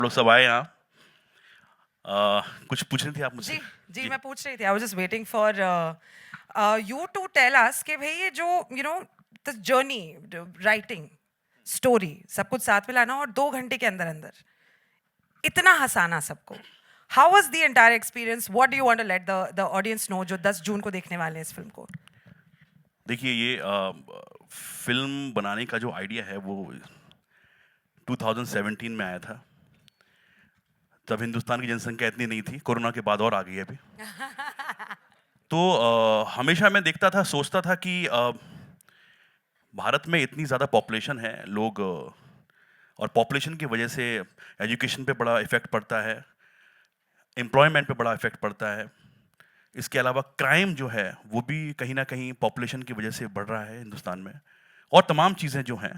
लोग सब आए यहाँ। कुछ पूछ रही थी आप मुझसे? जी जी मैं पूछ रही थी, I was just waiting for you to tell us कि भाई ये जो द जर्नी राइटिंग स्टोरी सब कुछ साथ में लाना और 2 घंटे के अंदर अंदर इतना हंसाना सबको, how was the entire experience? What do you want to let the audience know जो 10 जून को देखने वाले हैं इस फिल्म को? देखिए, ये फिल्म बनाने का जो आइडिया है वो 2017 में आया था। तब हिंदुस्तान की जनसंख्या इतनी नहीं थी, कोरोना के बाद और आ गई है अभी। तो हमेशा मैं देखता था, सोचता था कि भारत में इतनी ज़्यादा पॉपुलेशन है, लोग और पॉपुलेशन की वजह से एजुकेशन पे बड़ा इफ़ेक्ट पड़ता है, एम्प्लॉयमेंट पे बड़ा इफ़ेक्ट पड़ता है। इसके अलावा क्राइम जो है वो भी कहीं ना कहीं पॉपुलेशन की वजह से बढ़ रहा है हिंदुस्तान में, और तमाम चीज़ें जो हैं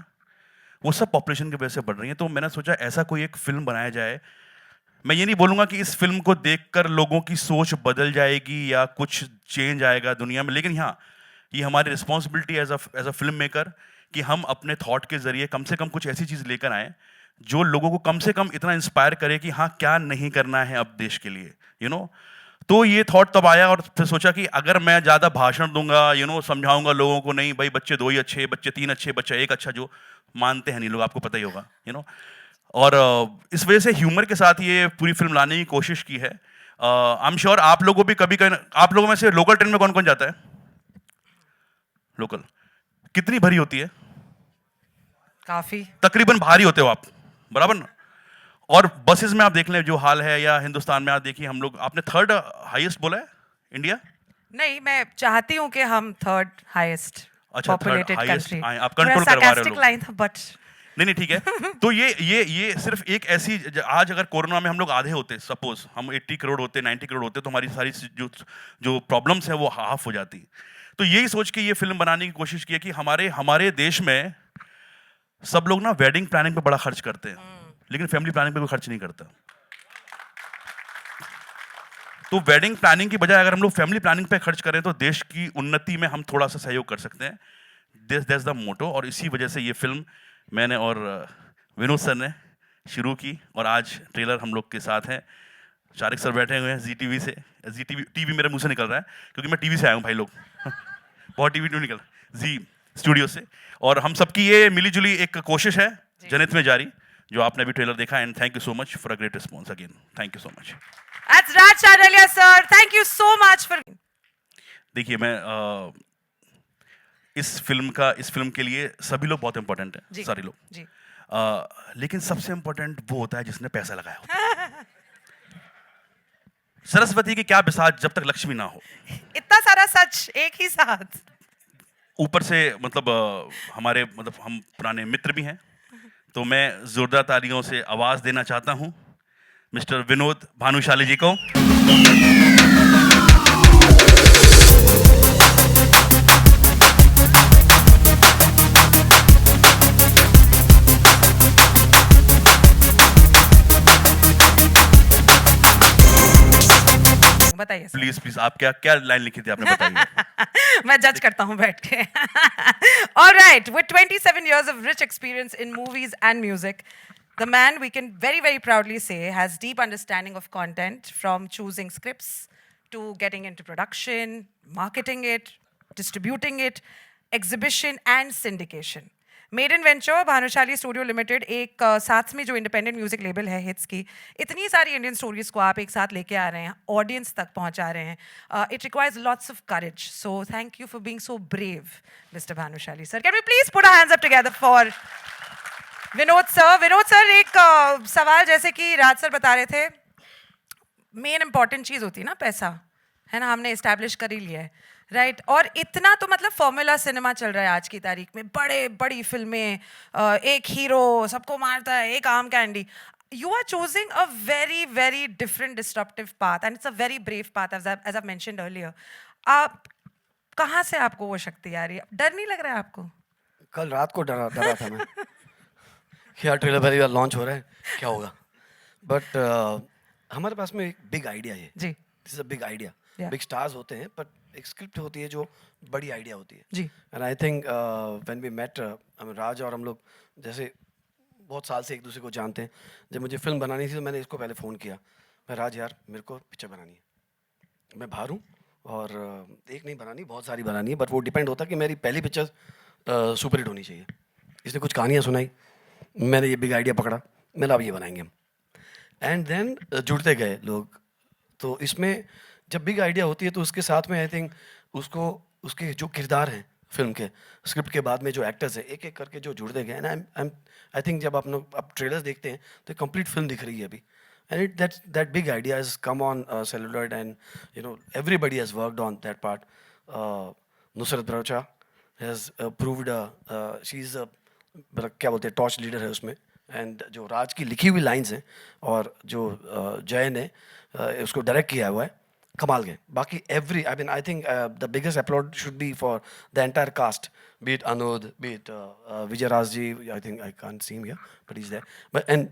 वो सब पॉपुलेशन की वजह से बढ़ रही हैं। तो मैंने सोचा ऐसा कोई एक फिल्म बनाया जाए। मैं ये नहीं बोलूँगा कि इस फिल्म को देखकर लोगों की सोच बदल जाएगी या कुछ चेंज आएगा दुनिया में, लेकिन हाँ, ये हमारी responsibility as a film maker कि हम अपने थॉट के ज़रिए कम से कम कुछ ऐसी चीज़ लेकर आएँ जो लोगों को कम से कम इतना इंस्पायर करे कि हाँ, क्या नहीं करना है अब देश के लिए, यू नो। तो ये थॉट तब आया, और फिर सोचा कि अगर मैं ज़्यादा भाषण दूंगा, समझाऊंगा लोगों को, नहीं भाई बच्चे 2 ही अच्छे, बच्चे 3 अच्छे, बच्चा 1 अच्छा, जो मानते हैं नहीं लोग, आपको पता ही होगा, और इस वजह से ह्यूमर के साथ ये पूरी फिल्म लाने की कोशिश की है। आई एम श्योर आप लोगों भी कभी कभी, आप लोगों में से लोकल ट्रेन में कौन कौन जाता है? लोकल कितनी भरी होती है? काफी। तकरीबन भारी होते हो आप, बराबर ना? और बसेस में आप देख लें जो हाल है, या हिंदुस्तान में आप देखिए, हम लोग, आपने थर्ड हाईएस्ट बोला है इंडिया। नहीं, मैं चाहती हूँ कि हम थर्ड हाईएस्ट अच्छा, थर्ड पॉपुलेटेड हाईएस्ट कंट्री। आए, आप थोड़ा कंट्रोल करवा रहे हो sarcastic लोग। लाइन था बट नहीं नहीं, ठीक है। तो ये सिर्फ एक ऐसी आज अगर कोरोना में हम लोग आधे होते, सपोज हम 80 करोड़ होते, 90 करोड़ होते, तो हमारी सारी जो जो प्रॉब्लम्स है वो हाफ हो जाती। तो यही सोच के ये फिल्म बनाने की कोशिश की है कि हमारे हमारे देश में सब लोग ना वेडिंग प्लानिंग पे बड़ा खर्च करते हैं, लेकिन फैमिली प्लानिंग पे कोई खर्च नहीं करता। तो वेडिंग प्लानिंग की बजाय अगर हम लोग फैमिली प्लानिंग पे खर्च करें तो देश की उन्नति में हम थोड़ा सा सहयोग कर सकते हैं। दैट्स द मोटो, और इसी वजह से ये फिल्म मैंने और विनोद सर ने शुरू की, और आज ट्रेलर हम लोग के साथ हैं। शारिक सर बैठे हुए हैं जी टीवी से। जी टीवी टीवी मेरे मुंह से निकल रहा है क्योंकि मैं टीवी से आया हूँ भाई लोग। बहुत टीवी नहीं निकल, जी स्टूडियो से। और हम सबकी ये मिलीजुली एक कोशिश है, जनहित में जारी, जो आपने अभी ट्रेलर देखा। And thank you so much for a great response again, thank you so much. That's Raj Chandalia sir. Thank you so much for देखिए, मैं इस फिल्म के लिए सभी लोग बहुत इंपॉर्टेंट हैं, जी सारे लोग। जी लेकिन सबसे इंपॉर्टेंट वो होता है जिसने पैसा लगाया होता है। सरस्वती की क्या बिसात जब तक लक्ष्मी ना हो। इतना सारा सच एक ही साथ। ऊपर से मतलब हमारे मतलब हम पुराने मित्र भी हैं, तो मैं जोरदार तालियों से आवाज देना चाहता हूं मिस्टर विनोद भानुशाली जी को। बताइए सर। प्लीज प्लीज, आप क्या क्या लाइन लिखी थी आपने, बताइए। मैं जज करता हूँ बैठ के। All right, with 27 years of rich experience in movies and music, the man we can very, very proudly say has deep understanding of content, from choosing scripts to getting into production, marketing it, distributing it, exhibition and syndication. Made in venture Bhanushali studio limited एक साथ में जो independent music label है hits की, इतनी सारी Indian stories को आप एक साथ लेके आ रहे हैं, ऑडियंस तक पहुंचा रहे हैं. It requires lots of courage, so thank you for being so brave mister Bhanushali sir. Can we please put our hands up together for Vinod sir. Vinod sir, एक सवाल, जैसे कि राज सर बता रहे थे, मेन इंपॉर्टेंट चीज़ होती है ना पैसा, है ना, हमने इस्टेब्लिश कर ही लिया है, राइट और इतना तो मतलब फॉर्मूला सिनेमा चल रहा है आज की तारीख में, बड़े बड़ी फिल्में, एक हीरो सबको मारता है, एक आम candy. You are choosing a very, very different disruptive path, and it's a very brave path, as I've mentioned earlier. आप कहाँ से आपको वो शक्ति आ रही है? डर नहीं लग रहा है आपको? कल रात को डरा डरा था मैं कि यार ट्रेलर पहली बार लॉन्च हो रहा है, क्या होगा. बट हमारे पास में एक बिग आइडिया है. जी this is a big idea. Yeah. Big stars होते हैं, बट एक स्क्रिप्ट होती है जो बड़ी आइडिया होती है. जी and I think when we met Raj और हम लोग जैसे बहुत साल से एक दूसरे को जानते हैं। जब मुझे फिल्म बनानी थी तो मैंने इसको पहले फ़ोन किया, मैं राज यार मेरे को पिक्चर बनानी है, मैं बाहर हूँ और एक नहीं बनानी, बहुत सारी बनानी है, बट वो डिपेंड होता है कि मेरी पहली पिक्चर सुपर हिट होनी चाहिए। इसने कुछ कहानियाँ सुनाई, मैंने ये बिग आइडिया पकड़ा, मैंने अब ये बनाएंगे हम, एंड देन जुड़ते गए लोग। तो इसमें जब बिग आइडिया होती है तो उसके साथ में आई थिंक उसको उसके जो किरदार हैं फिल्म के, स्क्रिप्ट के बाद में जो एक्टर्स हैं, एक एक करके जो जुड़ते गए ना, आई थिंक जब आप लोग अब ट्रेलर्स देखते हैं तो कंप्लीट फिल्म दिख रही है अभी। And it that big idea has come on celluloid and you know everybody has worked on that part. Nusrat Bharucha has proved, she is मतलब क्या बोलते हैं, टॉर्च लीडर है उसमें। एंड जो राज की लिखी हुई लाइंस हैं और जो जय ने उसको डायरेक्ट किया हुआ है, कमाल के। बाकी every I mean I think the biggest applaud should be for the entire cast, be it अनुद, be it Vijay Raj ji, I think I can't see him here but is there, but and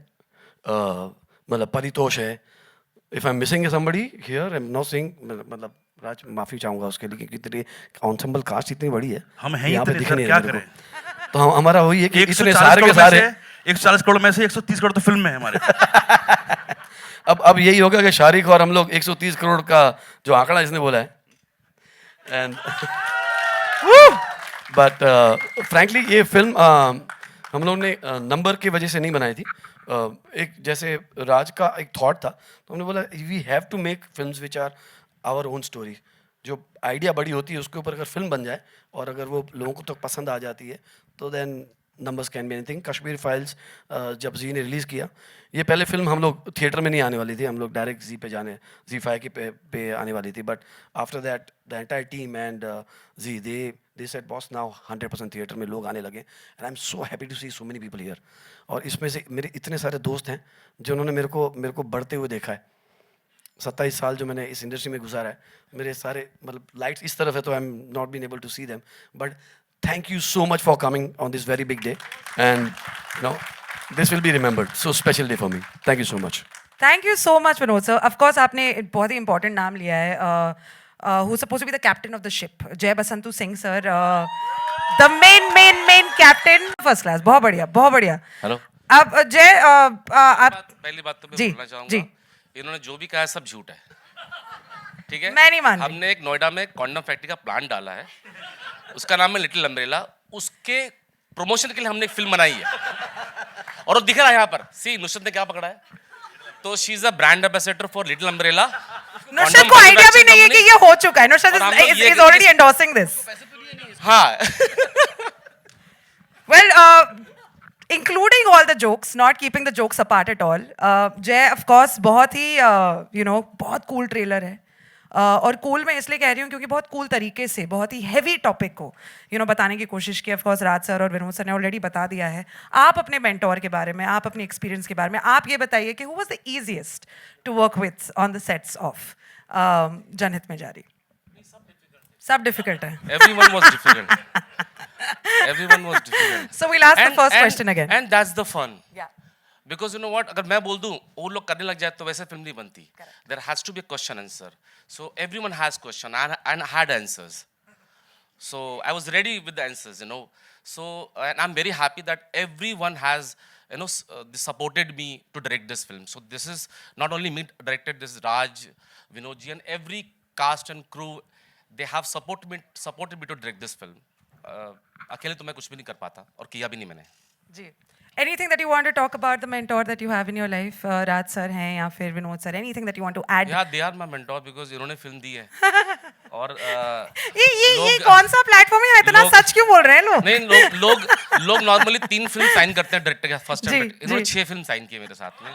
मतलब परितोष है। If I am missing somebody here, I am not saying, मतलब राज माफी चाहूंगा उसके लिए क्योंकि तेरी एंसेम्बल कास्ट इतनी बड़ी है, हम हैं ही यहाँ पे इतने दिख सर, नहीं क्या रहे मेरे करें? को। तो हमारा वही है कि इतने 140 सारे के करोड़ में सारे से 140 करोड़ में से 130 करोड़ तो फिल्म में है हमारे। अब यही होगा कि शारिक और हम लोग 130 करोड़ का जो आंकड़ा इसने बोला है, एंड बट फ्रैंकली ये फिल्म हम लोग ने नंबर की वजह से नहीं बनाई थी। एक जैसे राज का एक थॉट था, तो हमने बोला we have to make films which are our own story. जो आइडिया बड़ी होती है उसके ऊपर अगर फिल्म बन जाए और अगर वो लोगों को तो पसंद आ जाती है तो then numbers can be anything. Kashmir Files जब जी ने रिलीज़ किया, ये पहले फिल्म हम लोग थिएटर में नहीं आने वाली थी, हम लोग डायरेक्ट जी पे जाने, जी5 के पे आने वाली थी। But after that the entire team and Zee they said boss now 100% theatre में लोग आने लगे, and I am so happy to see so many people here. और इसमें से मेरे इतने सारे दोस्त हैं जिन्होंने मेरे को बढ़ते हुए देखा है। 27 साल जो मैंने इस इंडस्ट्री में गुजारा है, मेरे सारे मतलब लाइट्स इस तरफ है तो I am not been able to see them, but thank you so much for coming on this very big day, and you know this will be remembered, so special day for me. Thank you so much. Thank you so much, Vinod sir. Of course, आपने बहुत ही important नाम लिया है. Who's supposed to be the captain of the ship? Jay Basantu Singh sir, the main captain. First class. बहुत बढ़िया, बहुत बढ़िया. Hello. अब जय आप पहली बात तो मैं जी, बोलना चाहूंगा, जी. इन्होंने जो भी कहा है सब झूठ है, ठीक है? मैं नहीं मान रही. हमने एक नोएडा में कॉन्डम फैक्ट्री का प्लांट डाला है, उसका नाम है लिटिल अम्ब्रेला। उसके प्रमोशन के लिए हमने एक फिल्म बनाई है और वो दिख रहा है यहाँ पर। सी नुसरत ने क्या पकड़ा है, तो she is a brand ambassador for little umbrella. Nusrat को आइडिया भी नहीं है कि ये हो चुका है. Nusrat is already endorsing this. हाँ। Well, including all the jokes, not keeping the jokes apart at all. Jay, of course, बहुत ही बहुत cool trailer है. और cool मैं इसलिए कह रही हूँ क्योंकि बहुत cool तरीके से बहुत ही heavy topic को बताने की कोशिश की. Of course, राज सर और विनोद सर ने already बता दिया है. आप अपने mentor के बारे में, आप अपने experience के बारे में, आप ये बताइए कि who was the easiest to work with on the sets of जनहित में जारी? सब difficult है. Everyone was difficult. Everyone was difficult. So we'll ask the first question again. And that's the fun. Yeah. Because you know what, अगर मैं बोल दूं वो लोग करने लग जाए तो वैसे फिल्म नहीं बनती. There has to be a question answer. So everyone has question and had answers. So I was ready with the answers, So and I'm very happy that everyone has supported me to direct this film. So this is not only me directed, this is Raj, Vinodji, and every cast and crew. They have supported me to direct this film. अकेले तो मैं कुछ भी नहीं कर पाता और किया भी नहीं मैंने. जी. Anything that you want to talk about the mentor that you have in your life? Raj sir हैं या फिर Vinod sir? Anything that you want to add? Yeah, they are my mentor because इन्होंने फिल्म दी है. और ये कौन सा platform है? इतना सच क्यों बोल रहे हैं लोग? नहीं, लोग नॉर्मली 3 फिल्म साइन करते हैं डायरेक्टर के फर्स्ट टाइम. इन्होंने 6 फिल्म साइन की मेरे साथ में.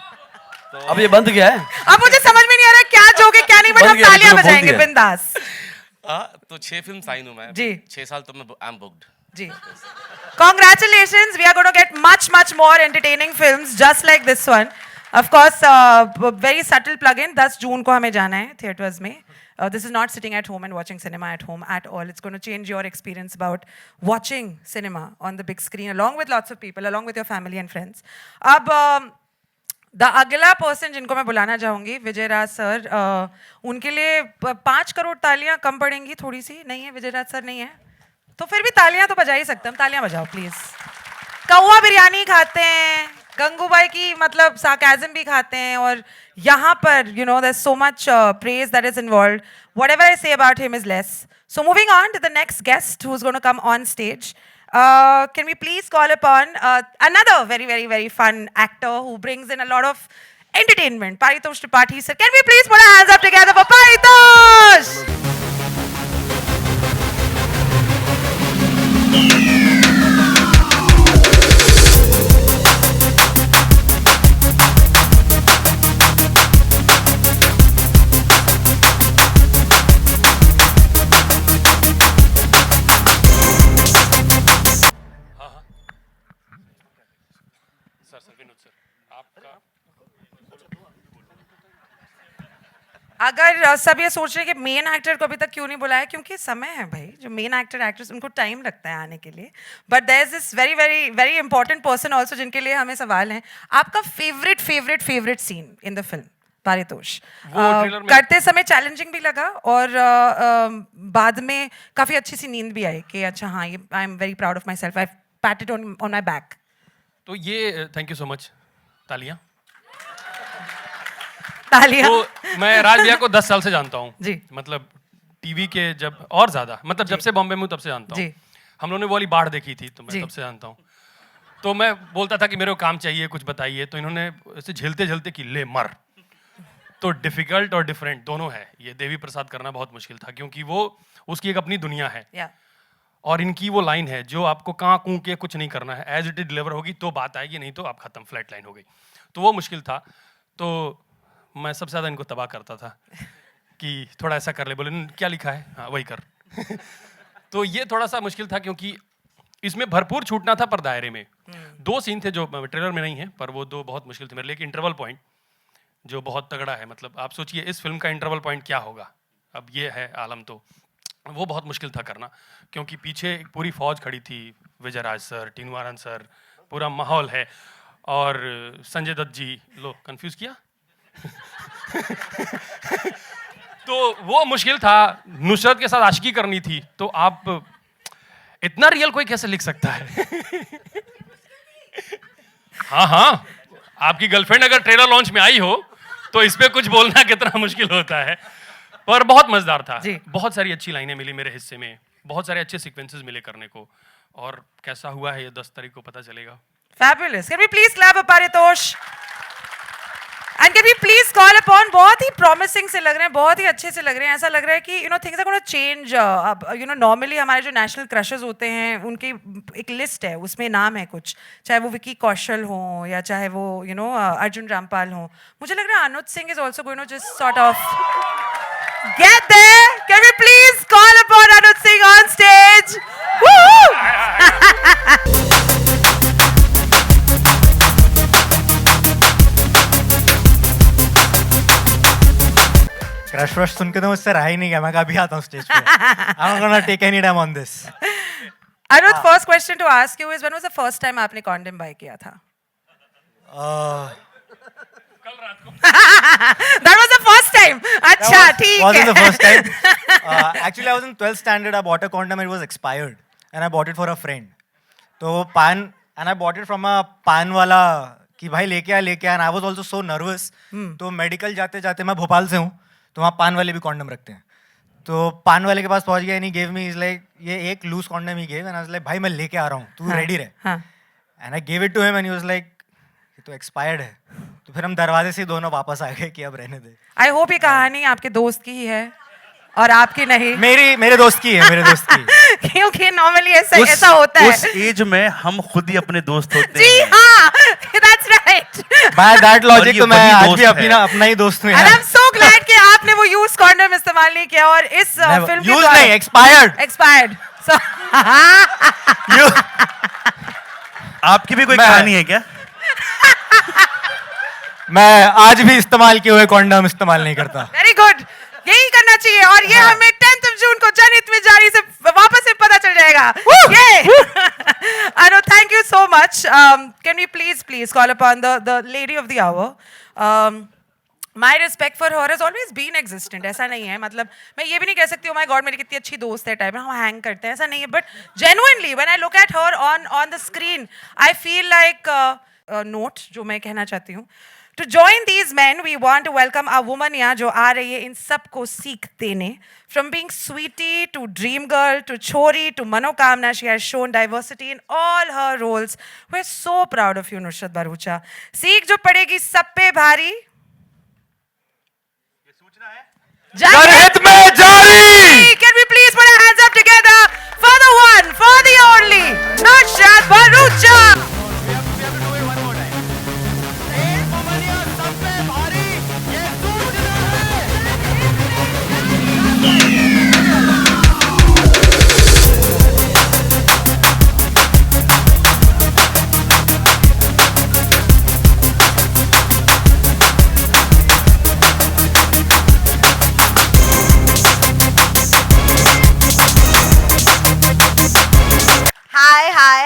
तो अब ये बंद गया है. अब मुझे समझ में नहीं आ रहा क्या जोक है क्या नहीं, बट हम तालियां बजाएंगे बिंदास. तो 6 फिल्म साइन हूं मैं. जी. 6 साल तो मैं आई एम बुक्ड. जी. Congratulations, we are going to get much more entertaining films just like this one. Of course, very subtle plug-in. 10 जून को हमें जाना है theaters में. This is not sitting at home and watching cinema at home at all. It's going to change your experience about watching cinema on the big screen along with lots of people, along with your family and friends. अब the अगला person जिनको मैं बुलाना चाहूँगी, विजय राज sir. उनके लिए 5 करोड़ तालियां कम पड़ेंगी थोड़ी सी. नहीं है विजय राज सर? नहीं है तो फिर भी तालियां तो बजा ही सकते हम. तालियां बजाओ प्लीज. कौवा बिरयानी खाते हैं, गंगूबाई की मतलब sarcasm भी खाते हैं और यहाँ पर there's so much praise that is involved. Whatever I say about him is less. So moving on to the next guest who's going to come on stage. Can we please call upon another very, very, very fun actor who brings in a lot of entertainment, Paritosh Tripathi sir. Can we please put our hands up together for Paritosh? Sir Vinod sir आपका अगर सब ये सोच रहे हैं कि main actor को अभी तक क्यों नहीं बुलाया, क्योंकि समय है भाई, जो मेन एक्टर एक्ट्रेस उनको टाइम लगता है आने के लिए. But there is this very very very important person also जिनके लिए हमें सवाल है. आपका favourite favourite favourite scene in the film Paritosh? Trailer में करते समय चैलेंजिंग भी लगा और बाद में काफी अच्छी सी नींद भी आई कि अच्छा हाँ ये I am very proud of my self, I पैटेड on my back. तो ये थैंक यू सो मच, तालियां. तालियां. तो मैं राज भैया को 10 साल से जानता हूँ जी. मतलब टीवी के जब और ज्यादा मतलब जब से बॉम्बे में हूँ तब से जानता हूँ. जी. हम लोगों ने वो वाली बाढ़ देखी थी तो जी. मैं तब से जानता हूँ. तो मैं बोलता था कि मेरे को काम चाहिए, कुछ बताइए, तो इन्होंने ऐसे झेलते झेलते कि ले मर. तो डिफिकल्ट और डिफरेंट दोनों है. ये देवी प्रसाद करना बहुत मुश्किल था क्योंकि वो उसकी एक अपनी दुनिया है या और इनकी वो लाइन है जो आपको कहाँ कूँ के कुछ नहीं करना है, एज इट इज डिलीवर होगी तो बात आएगी, नहीं तो आप खत्म, फ्लैट लाइन हो गई. तो वो मुश्किल था. तो मैं सबसे ज़्यादा इनको तबाह करता था कि थोड़ा ऐसा कर ले, बोले क्या लिखा है हाँ वही कर. तो ये थोड़ा सा मुश्किल था क्योंकि इसमें भरपूर छूटना था पर दायरे में. 2 सीन थे जो ट्रेलर में नहीं है पर वो 2 बहुत मुश्किल थे मेरे लिए. एक इंटरवल पॉइंट जो बहुत तगड़ा है, मतलब आप सोचिए इस फिल्म का इंटरवल पॉइंट क्या होगा, अब ये है आलम. तो वो बहुत मुश्किल था करना क्योंकि पीछे एक पूरी फौज खड़ी थी, विजय राज सर, टीनू आनंद सर, पूरा माहौल है और संजय दत्त जी. लो कंफ्यूज किया. तो वो मुश्किल था. नुसरत के साथ आशिकी करनी थी तो आप इतना रियल कोई कैसे लिख सकता है. हाँ हाँ, आपकी गर्लफ्रेंड अगर ट्रेलर लॉन्च में आई हो तो इस पे कुछ बोलना कितना मुश्किल होता है. पर बहुत मजेदार था. बहुत सारी अच्छी लाइनें मिली मेरे हिस्से में, बहुत सारे अच्छे सीक्वेंसेस मिले करने को, और कैसा हुआ है ये 10 तारीख को पता चलेगा. Fabulous. Can we please clap for Paritosh? And can we please call upon, बहुत ही promising से लग रहे हैं, बहुत ही अच्छे से लग रहे हैं. ऐसा लग रहा है कि things are going to change. अब normally हमारे जो national crushes होते हैं उनकी एक लिस्ट है, उसमें नाम है कुछ, चाहे वो विकी कौशल हो या चाहे वो अर्जुन रामपाल हो. मुझे लग रहा है अनुज Singh is also going to just sort of get there. Can we please call upon Anuj Singh on stage? Woo! Crush वश सुन के तो मुझसे रहा ही नहीं गया. मैं कभी आता हूँ स्टेज पे. I'm not gonna take any time on this. Anuj, first question to ask you is, when was the first time आपने condom buy किया था? That was the first time. अच्छा ठीक है. Wasn't the first time. Actually, I was in 12th standard. I bought a condom. It was expired, and I bought it for a friend. तो पान, and I bought it from a पान वाला कि भाई लेके आ. And I was also so nervous. तो medical जाते जाते, मैं भोपाल से हूँ तो वहाँ पान वाले भी कॉन्डम रखते हैं. तो पान वाले के पास पहुँच गया, नहीं गेव मी, इज लाइक ये एक loose condom he gave, and I was like भाई मैं लेके आ रहा हूँ, तू रेडी रहे. And I gave it to him and he was like ये तो एक्सपायर्ड है. तो फिर हम दरवाजे से दोनों वापस आ गए कि अब रहने दे. आई होप ये कहानी आपके दोस्त की ही है और आपकी नहीं. मेरे दोस्त की है, मेरे दोस्त की. क्योंकि नॉर्मली ऐसा होता है. उस एज में हम खुद ही अपने दोस्त होते जी हैं. हाँ, that's right. बाय दैट और लॉजिक ये तो मैं वही आज दोस्त भी है. अपना ही दोस्त हूँ. And I'm so glad कि आपने वो यूज कॉन्डम इस्तेमाल नहीं किया और इस फिल्म के यूज नहीं, एक्सपायर्ड. एक्सपायर्ड. आपकी भी कोई कहानी है क्या? मैं आज भी इस्तेमाल किए हुए कॉन्डम इस्तेमाल नहीं करता. Very good. यही करना चाहिए और ये हमें 10th of June को जनहित में जारी से वापस से पता चल जाएगा. Anu, thank you so much. Can we please call upon the lady of the hour? My respect for her has always been existent. ऐसा नहीं है, मतलब मैं ये भी नहीं कह सकती, oh my God मेरी कितनी अच्छी दोस्त है टाइप में, हम हैंग करते हैं, ऐसा नहीं है. But genuinely when I look at her on the screen, I feel like note जो मैं कहना चाहती हूँ. To join these men, we want to welcome our woman यहाँ जो आ रही है इन सबको सीख देने. From being sweetie to dream girl to chori to manokamna, she has shown diversity in all her roles. We're so proud of you, Nusrat Bharucha. सीख जो पड़ेगी सब पे भारी. जनहित में जारी. Can we please put our hands up together for the one, for the only, Nusrat Bharucha.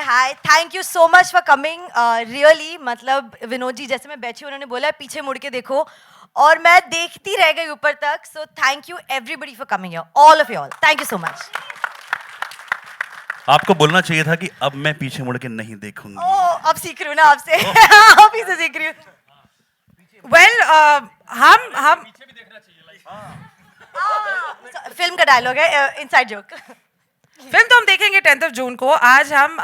Hi thank you so much for coming really मतलब विनोद जी जैसे मैं बैठी उन्होंने बोला है पीछे मुड़ के देखो और मैं देखती रह गई ऊपर तक सो thank you everybody for coming here all of you all thank you so much आपको बोलना चाहिए था कि अब मैं पीछे मुड़ के नहीं देखूंगी. ओ अब सीख रही हूँ ना आपसे आप ही से सीख रही हूँ Well, हम फिल्म का डायलॉग है इनसाइड जोक फिल्म तो हम देखेंगे 10th of June को. आज हम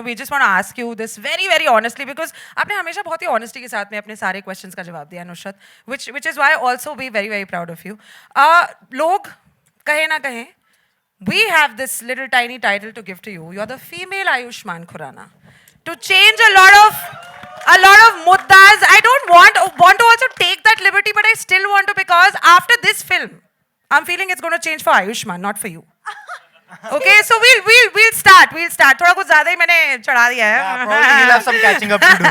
we just want to ask you this very very honestly because आपने हमेशा बहुत ही ऑनेस्टी के साथ में अपने सारे क्वेश्चंस का जवाब दिया Nusrat, which is why also we very very proud of you. लोग कहे ना कहें, we have this little tiny title to give to you. You are the female Ayushmann Khurrana. To change a lot of muddas. I don't want to also take that liberty, but I still want to because after this film, I'm feeling it's going to change for Ayushmann, not for you. Okay, so we'll start. थोड़ा कुछ ज़्यादा ही मैंने चढ़ा दिया है. Probably he'll have some catching up to do.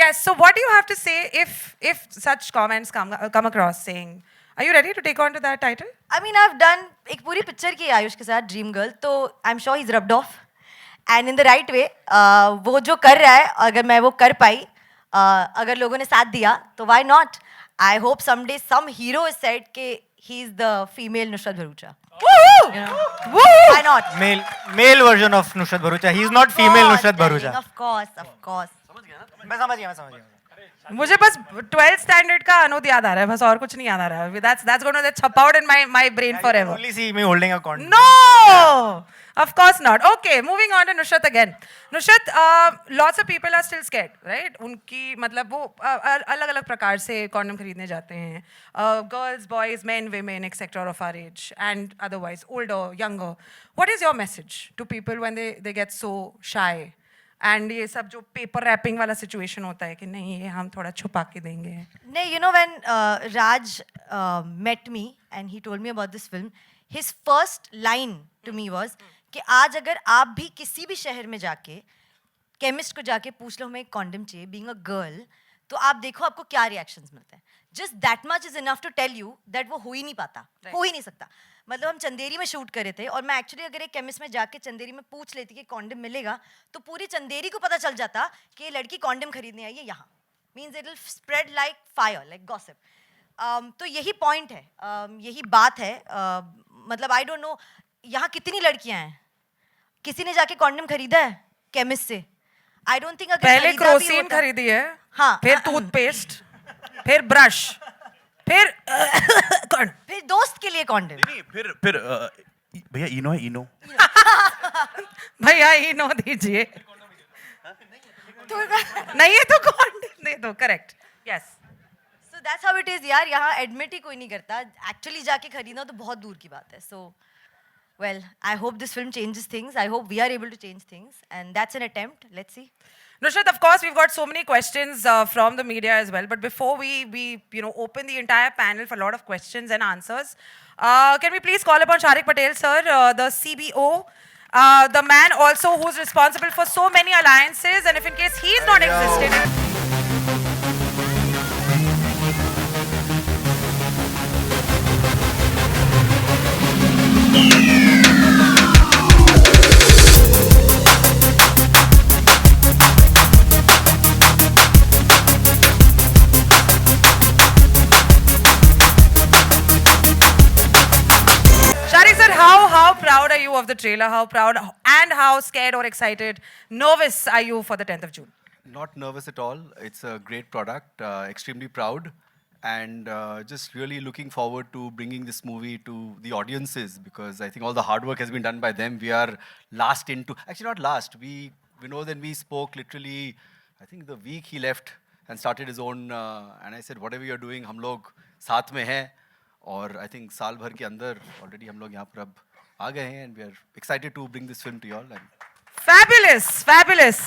Yes. So what do you have to say if such comments come across saying, are you ready to take on to that title? I mean, I've done एक पूरी picture की आयुष के साथ dream girl तो I'm sure he's rubbed off and in the right way. वो जो कर रहा है अगर मैं वो कर पाई अगर लोगों ने साथ दिया तो why not? I hope someday some hero is said कि he's the female Nusrat Bharucha. Woohoo! You know? Woohoo! Why not? Male version of Nusrat Bharucha. He's not female Nusrat Bharucha. Of course. मैं समझ गया. मुझे बस 12th standard का अनुद याद आ रहा है बस और कुछ नहीं याद आ रहा है. That's going to chap out in my brain forever. Only see me holding a condom. No, of course not. Okay, moving on to Nusrat again. Nusrat, lots of people are still scared, right? उनकी मतलब वो अलग-अलग प्रकार से condom खरीदने जाते हैं. Girls, boys, men, women, etc. of our age and otherwise, older, younger. What is your message to people when they get so shy? And ये सब जो पेपर रैपिंग वाला सिचुएशन होता है कि नहीं ये हम थोड़ा छुपा के देंगे. नहीं, you know when Raj met me and he told me about this film, his first line to me was कि आज अगर आप भी किसी भी शहर में जाके केमिस्ट को जाके पूछ लो हमें एक कॉन्डम चाहिए बीइंग अ गर्ल तो आप देखो आपको क्या रिएक्शंस मिलते हैं. Just that much is enough to tell you that वो हो ही नहीं पाता, हो ही नहीं सकता. मतलब हम चंदेरी में शूट करे थे और मैं एक्चुअली अगर एक केमिस्ट में जाके चंदेरी में पूछ लेती कि कॉन्डम मिलेगा तो पूरी चंदेरी को पता चल जाता कि ये लड़की कॉन्डम खरीदने आई है यहाँ. Means it will spread like fire like gossip. तो यही पॉइंट है, यही बात है. मतलब आई डोंट नो यहाँ कितनी लड़कियाँ हैं, किसी ने जाके कॉन्डम खरीदा है केमिस्ट से? I don't think. अगर पहले खरीदा भी क्रोसिन होता- खरीदी है, हाँ, फिर टूथपेस्ट, फिर ब्रश, फिर फिर दोस्त के लिए कॉन्डम. नहीं फिर भैया इनो है इनो. भैया इनो दीजिए. नहीं है तो कॉन्डम दे दो. Correct. Yes. So that's how it is यार. यहाँ एडमिट ही कोई नहीं करता, एक्चुअली जाके खरीदना तो बहुत दूर की बात है. सो well, I hope this film changes things. I hope we are able to change things, and that's an attempt. Let's see. Nusrat, of course, we've got so many questions from the media as well. But before we open the entire panel for a lot of questions and answers, can we please call upon Sharik Patel, sir, the CBO, the man also who's responsible for so many alliances, and if in case he's not existed. Sharik sir, how proud are you of the trailer? How proud and how scared or excited, nervous are you for the 10th of June? Not nervous at all. It's a great product, extremely proud, and just really looking forward to bringing this movie to the audiences because I think all the hard work has been done by them. We are last into, actually not last, Vinod and we spoke literally, I think the week he left and started his own, and I said, whatever you're doing, हम लोग साथ में हैं, और I think साल भर के अंदर already हम लोग यहाँ पर अब आ गए हैं, and we are excited to bring this film to you all. And Fabulous, fabulous.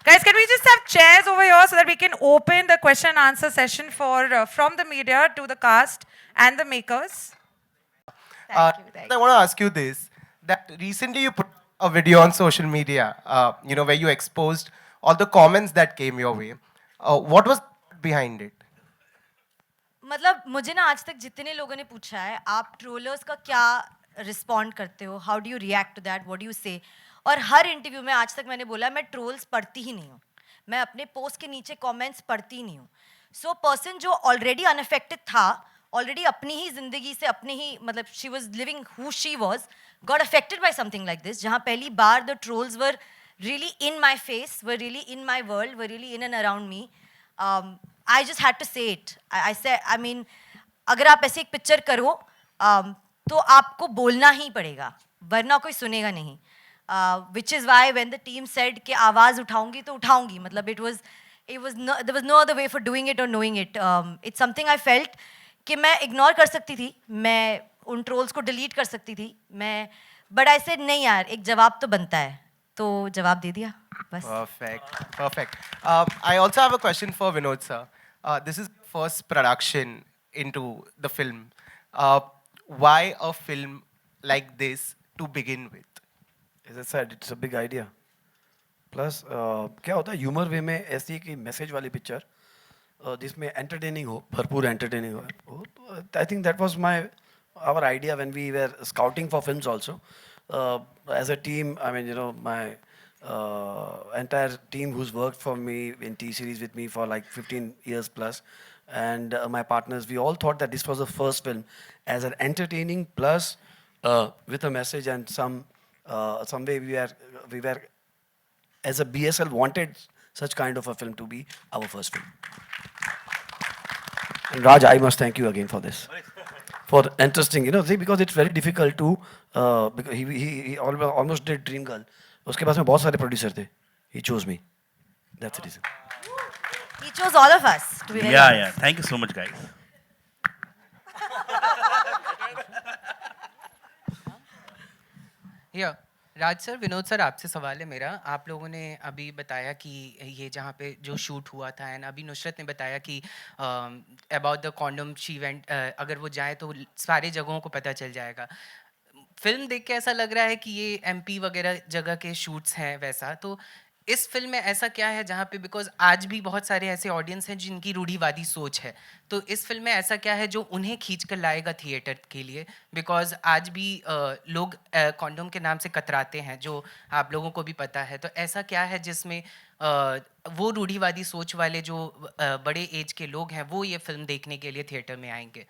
Guys, can we just have chairs over here so that we can open the question and answer session for from the media to the cast and the makers? Thank you. I want to ask you this, that recently you put a video on social media, where you exposed all the comments that came your way. What was behind it? मतलब मुझे ना आज तक जितने लोगों ने पूछा है आप ट्रोलर्स का क्या रिस्पॉन्ड करते हो, how do you react to that, what do you say, और हर इंटरव्यू में आज तक मैंने बोला मैं ट्रोल्स पढ़ती ही नहीं हूँ, मैं अपने पोस्ट के नीचे कमेंट्स पढ़ती ही नहीं हूँ. सो पर्सन जो ऑलरेडी अनअफेक्टेड था, ऑलरेडी अपनी ही जिंदगी से अपने ही मतलब she was living who she was, got affected by something like this, जहाँ पहली बार the trolls were really in my face, were really in my world, were really in and around me. I just had to say it. I said, I mean, अगर आप ऐसे एक picture करो तो आपको बोलना ही पड़ेगा, वरना कोई सुनेगा नहीं. Which is why when the team said कि आवाज़ उठाऊंगी तो उठाऊंगी, मतलब there was no other way for doing it or knowing it. It's something I felt कि मैं ignore कर सकती थी, मैं उन trolls को delete कर सकती थी, but I said नहीं यार, एक जवाब तो बनता है, तो जवाब दे दिया बस. Perfect. I also have a question for Vinod sir. This is first production into the film. Why a film like this to begin with? As I said, it's a big idea. Plus, क्या होता है humour वे में ऐसी कि message वाली picture जिसमें entertaining हो, भरपूर एंटरटेनिंग हो. I think that was our idea when we were scouting for films also. As a team, I mean, my entire team who's worked for me in T-Series with me for like 15 years plus, and my partners, we all thought that this was the first film as an entertaining plus with a message, and some way we were as a BSL wanted such kind of a film to be our first film. And Raj, I must thank you again for this. For interesting, see, because it's very difficult to, because he almost did Dream Girl. उसके पास में बहुत सारे producer थे. He chose me. That's the reason. He chose all of us, to be very honest. Yeah. Thank you so much, guys. या राज sir, Vinod sir, आपसे सवाल है मेरा. आप लोगों ने अभी बताया कि ये जहाँ पे जो शूट हुआ था, एंड अभी नुसरत ने बताया कि about the condom she event, अगर वो जाए तो सारे जगहों को पता चल जाएगा. फिल्म देख के ऐसा लग रहा है कि ये एमपी वगैरह जगह के शूट्स हैं वैसा, तो इस फिल्म में ऐसा क्या है जहाँ पे, बिकॉज आज भी बहुत सारे ऐसे ऑडियंस हैं जिनकी रूढ़िवादी सोच है, तो इस फिल्म में ऐसा क्या है जो उन्हें खींच कर लाएगा थिएटर के लिए, बिकॉज आज भी लोग कॉन्डोम के नाम से कतराते हैं, जो आप लोगों को भी पता है, तो ऐसा क्या है जिसमें वो रूढ़िवादी सोच वाले जो बड़े एज के लोग हैं वो ये फिल्म देखने के लिए थिएटर में आएंगे.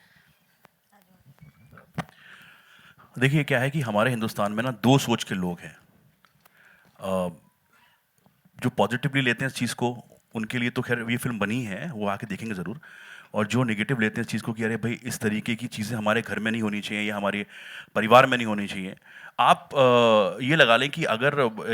देखिए क्या है कि हमारे हिंदुस्तान में ना दो सोच के लोग हैं. जो पॉजिटिवली लेते हैं इस चीज़ को, उनके लिए तो खैर ये फिल्म बनी है, वो आके देखेंगे ज़रूर. और जो नेगेटिव लेते हैं इस चीज़ को कि अरे भाई इस तरीके की चीज़ें हमारे घर में नहीं होनी चाहिए या हमारे परिवार में नहीं होनी चाहिए. आप ये लगा लें कि अगर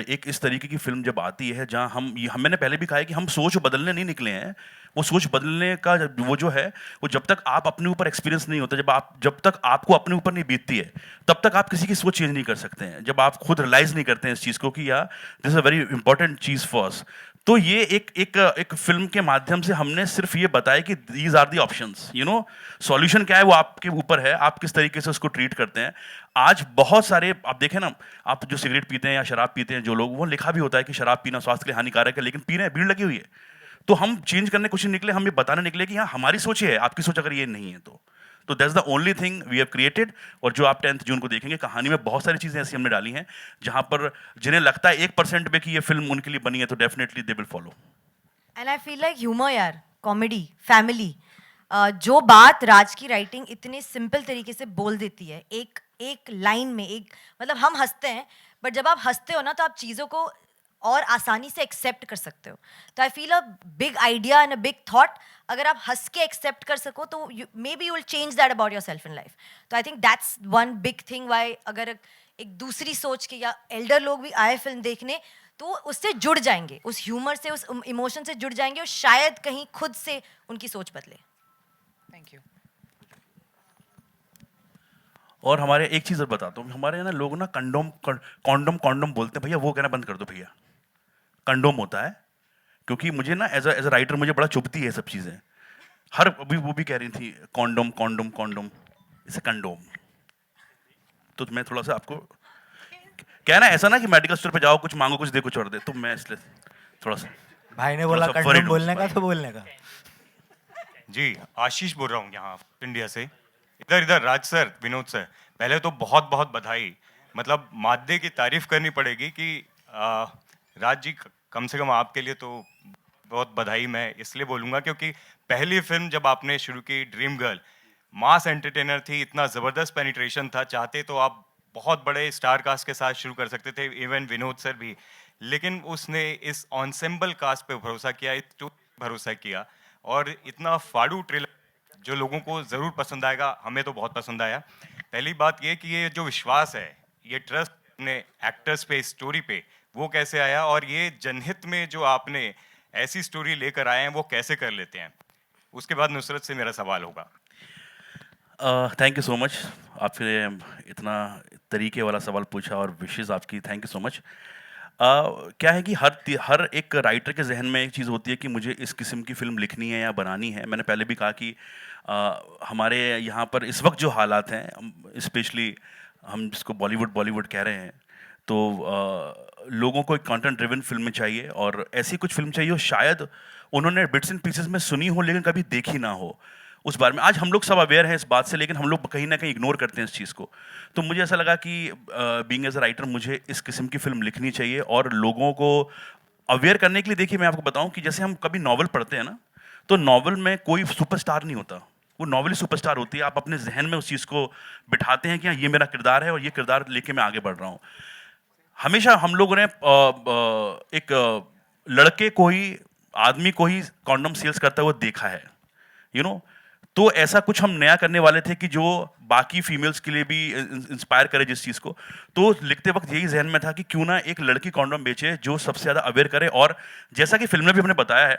एक इस तरीके की फिल्म जब आती है जहाँ हम मैंने पहले भी कहा है कि हम सोच बदलने नहीं निकले हैं. वो सोच बदलने का वो जो है वो जब तक आप अपने ऊपर एक्सपीरियंस नहीं होता, जब तक आपको अपने ऊपर नहीं बीतती है, तब तक आप किसी की सोच चेंज नहीं कर सकते हैं. जब आप खुद रियलाइज़ नहीं करते हैं इस चीज़ को कि यार this is a very important cheese for us. तो ये एक फिल्म के माध्यम से हमने सिर्फ ये बताया कि these are the options. Solution क्या है वो आपके ऊपर है, आप किस तरीके से उसको ट्रीट करते हैं. आज बहुत सारे आप देखें ना, आप जो सिगरेट पीते हैं या शराब पीते हैं जो लोग, वो लिखा भी होता है कि शराब पीना स्वास्थ्य के लिए हानिकारक है, लेकिन पी रहे हैं, भीड़ लगी हुई है. तो हम चेंज करने कुछ नहीं निकले, हम ये बताने निकले कि हाँ हमारी सोच ये है, आपकी सोच अगर ये नहीं है तो that's the only thing we have created. और जो आप 10 जून को देखेंगे, कहानी में बहुत सारी चीज़ें ऐसी हमने डाली हैं जहाँ पर जिन्हें लगता है 1% में कि ये फिल्म उनके लिए बनी है, तो definitely they will follow. And I feel like humour यार, कॉमेडी, फैमिली, जो बात राज की राइटिंग इतने सिंपल तरीके से बोल देती है, एक लाइन में, एक मतलब हम हंसते हैं, बट जब आप हंसते हो ना तो आप चीज़ों को और आसानी से एक्सेप्ट कर सकते हो. तो I feel a big idea and a big thought अगर आप हंस के एक्सेप्ट कर सको तो maybe you will change that about your self in life. तो I think that's one big thing why अगर एक दूसरी सोच के या एल्डर लोग भी आए फिल्म देखने तो उससे जुड़ जाएंगे, उस ह्यूमर से, उस इमोशन से जुड़ जाएंगे और शायद कहीं खुद से उनकी सोच बदले. Thank you. और हमारे एक चीज़ और बताता हूँ, हमारे यहाँ ना लोग ना कंडोम कॉन्डोम कॉन्डोम बोलते हैं, भैया वो कहना बंद कर दो भैया, कंडोम होता है. क्योंकि मुझे ना एज अ राइटर मुझे बड़ा चुभती है ये सब चीज़ें. हर अभी वो भी कह रही थी कॉन्डोम कॉन्डोम कॉन्डोम, इसे कंडोम. तो मैं थोड़ा सा आपको कहना ऐसा ना कि मेडिकल स्टोर पे जाओ, कुछ मांगो, कुछ दे, कुछ और दे, तो मैं इसलिए थोड़ा सा भाई ने थोड़ा बोला सा worried कंडोम हूँ बोलने इस का बारे तो बोलने का. जी, आशीष बोल रहा हूँ यहाँ इंडिया से. इधर राज सर, विनोद सर, पहले तो बहुत बहुत बधाई. मतलब मादे की तारीफ करनी पड़ेगी कि राज जी, कम से कम आपके लिए तो बहुत बधाई मैं इसलिए बोलूँगा क्योंकि पहली फिल्म जब आपने शुरू की ड्रीम गर्ल, मास एंटरटेनर थी, इतना ज़बरदस्त पेनिट्रेशन था, चाहते तो आप बहुत बड़े स्टार कास्ट के साथ शुरू कर सकते थे, इवन विनोद सर भी. लेकिन उसने इस ऑनसेम्बल कास्ट पे भरोसा किया, इस भरोसा किया और इतना फाड़ू ट्रेलर जो लोगों को ज़रूर पसंद आएगा. हमें तो बहुत पसंद आया. पहली बात ये कि ये जो विश्वास है, ये ट्रस्ट अपने एक्टर्स पे, स्टोरी पे, वो कैसे आया और ये जनहित में जो आपने ऐसी स्टोरी लेकर आए हैं वो कैसे कर लेते हैं. उसके बाद नुसरत से मेरा सवाल होगा. Thank you so much. आपने इतना तरीके वाला सवाल पूछा और विशेष आपकी, थैंक यू सो मच. क्या है कि हर एक राइटर के जहन में एक चीज़ होती है कि मुझे इस किस्म की फ़िल्म लिखनी है या बनानी है. मैंने पहले भी कहा कि हमारे यहाँ पर इस वक्त जो हालात हैं, स्पेशली हम जिसको बॉलीवुड कह रहे हैं, तो लोगों को एक कंटेंट ड्रिवन फिल्म चाहिए और ऐसी कुछ फिल्म चाहिए, शायद उन्होंने बिट्स एंड पीसेस में सुनी हो लेकिन कभी देखी ना हो. उस बारे में आज हम लोग सब अवेयर हैं इस बात से, लेकिन हम लोग कहीं ना कहीं इग्नोर करते हैं इस चीज़ को. तो मुझे ऐसा लगा कि बीइंग एज अ राइटर मुझे इस किस्म की फिल्म लिखनी चाहिए और लोगों को अवेयर करने के लिए. देखिए मैं आपको बताऊं कि जैसे हम कभी नॉवल पढ़ते हैं ना, तो नॉवल में कोई सुपरस्टार नहीं होता, वो नॉवल ही सुपरस्टार होती है. आप अपने जहन में उस चीज़ को बिठाते हैं कि हाँ ये मेरा किरदार है और ये किरदार लेके मैं आगे बढ़ रहा हूँ. हमेशा हम लोगों ने एक लड़के को ही, आदमी को ही कॉन्डम सेल्स करता हुआ देखा है, यू नो. तो ऐसा कुछ हम नया करने वाले थे कि जो बाकी फीमेल्स के लिए भी इंस्पायर करे जिस चीज़ को. तो लिखते वक्त यही जहन में था कि क्यों ना एक लड़की कॉन्डम बेचे जो सबसे ज़्यादा अवेयर करे. और जैसा कि फिल्म में भी हमने बताया है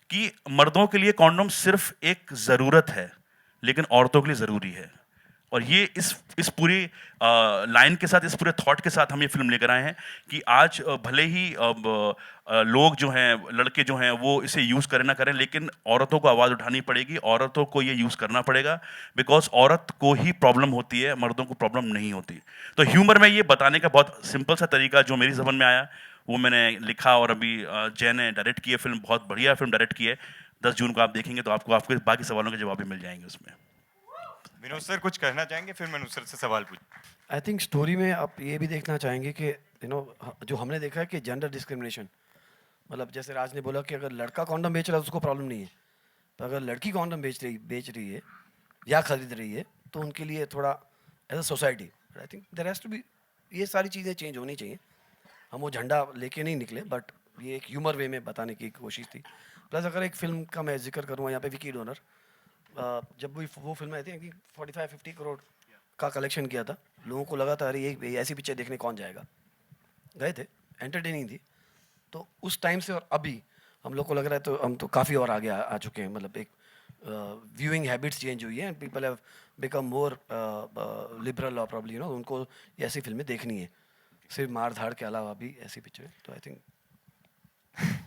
कि मर्दों के लिए कॉन्डम सिर्फ एक ज़रूरत है, लेकिन औरतों के लिए ज़रूरी है. और ये इस पूरी लाइन के साथ, इस पूरे थॉट के साथ हम ये फिल्म लेकर आए हैं कि आज भले ही लोग जो हैं, लड़के जो हैं, वो इसे यूज़ करें ना करें, लेकिन औरतों को आवाज़ उठानी पड़ेगी, औरतों को ये यूज़ करना पड़ेगा. बिकॉज औरत को ही प्रॉब्लम होती है, मर्दों को प्रॉब्लम नहीं होती. तो ह्यूमर में ये बताने का बहुत सिंपल सा तरीका जो मेरी ज़बान में आया वो मैंने लिखा. और अभी जय ने डायरेक्ट की है फिल्म, बहुत बढ़िया फिल्म डायरेक्ट की है. 10 जून को आप देखेंगे तो आपको आपके बाकी सवालों के जवाब भी मिल जाएंगे उसमें. विनोद सर कुछ कहना चाहेंगे, फिर मैं नुसरत से सवाल पूछ. आई थिंक स्टोरी में आप ये भी देखना चाहेंगे कि जो हमने देखा है कि जेंडर डिस्क्रिमिनेशन, मतलब जैसे राज ने बोला कि अगर लड़का कॉन्डम बेच रहा है तो उसको प्रॉब्लम नहीं है, पर अगर लड़की कॉन्डम बेच रही है या खरीद रही है तो उनके लिए थोड़ा as a society I think there has to be, ये सारी चीज़ें चेंज होनी चाहिए. हम वो झंडा लेके नहीं निकले, बट ये एक ह्यूमर वे में बताने की कोशिश थी. प्लस अगर एक फिल्म का मैं जिक्र करूँ यहाँ पे, विकी डोनर, जब वो फिल्म आई थी कि 45-50 करोड़ का कलेक्शन किया था, लोगों को लगा था अरे ये ऐसी पिक्चर देखने कौन जाएगा. गए थे, एंटरटेनिंग थी. तो उस टाइम से और अभी हम लोग को लग रहा है तो हम तो काफ़ी और आगे आ चुके हैं. मतलब एक व्यूइंग हैबिट्स चेंज हुई है and people have become more liberal और प्रॉब्ली उनको ऐसी फिल्में देखनी है, सिर्फ मार धाड़ के अलावा भी ऐसी पिक्चर. तो I think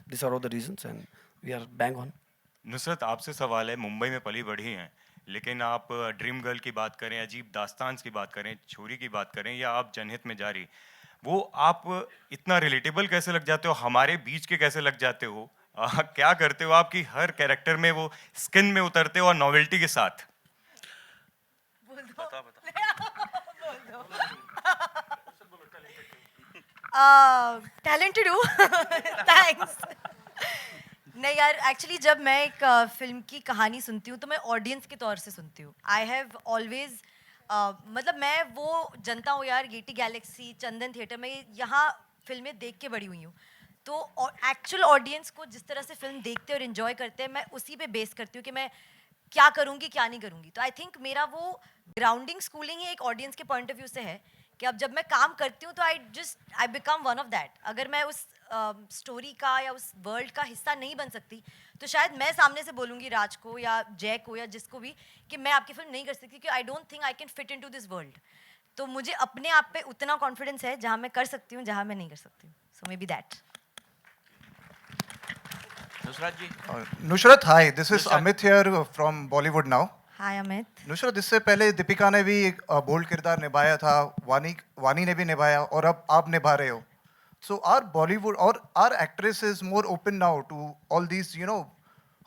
this are all the reasons and we are bang on. Nusrat आपसे सवाल है, मुंबई में पली बढ़ी हैं, लेकिन आप ड्रीम गर्ल की बात करें, अजीब दास्तान की बात करें, छोरी की बात करें या आप जनहित में जारी, वो आप इतना रिलेटेबल कैसे लग जाते हो, हमारे बीच के कैसे लग जाते हो, क्या करते हो आपकी हर कैरेक्टर में वो स्किन में उतरते हो और नॉवेल्टी के साथ. टैलेंटेड हूँ. थैंक्स. नहीं यार, एक्चुअली जब मैं एक फिल्म की कहानी सुनती हूँ तो मैं ऑडियंस के तौर से सुनती हूँ. आई हैव ऑलवेज, मतलब मैं वो जनता हूँ यार, गेटी गैलेक्सी, चंदन थिएटर में यहाँ फिल्में देख के बड़ी हुई हूँ. तो एक्चुअल ऑडियंस को जिस तरह से फिल्म देखते हैं और इन्जॉय करते हैं, मैं उसी पे बेस करती हूँ कि मैं क्या करूँगी क्या नहीं करूँगी. तो आई थिंक मेरा वो ग्राउंडिंग स्कूलिंग ही एक ऑडियंस के पॉइंट ऑफ व्यू से है कि अब जब मैं काम करती हूँ तो I become one of that. अगर मैं उस स्टोरी का या उस वर्ल्ड का हिस्सा नहीं बन सकती तो शायद मैं सामने से बोलूँगी राज को या जय को या जिसको भी कि मैं आपकी फिल्म नहीं कर सकती क्योंकि I don't think I can fit into this world. तो मुझे अपने आप पे उतना कॉन्फिडेंस है जहाँ मैं कर सकती हूँ, जहाँ मैं नहीं कर सकती हूँ. So maybe that. Nushrat ji. Nushrat, hi, this is Amit here from Bollywood now. Hi Amit. Nushrat, इससे पहले दीपिका ने भी एक बोल्ड किरदार निभाया था, वानी ने भी निभाया और अब आप निभा रहे हो. सो आर बॉलीवुड और our actress is more open now to all these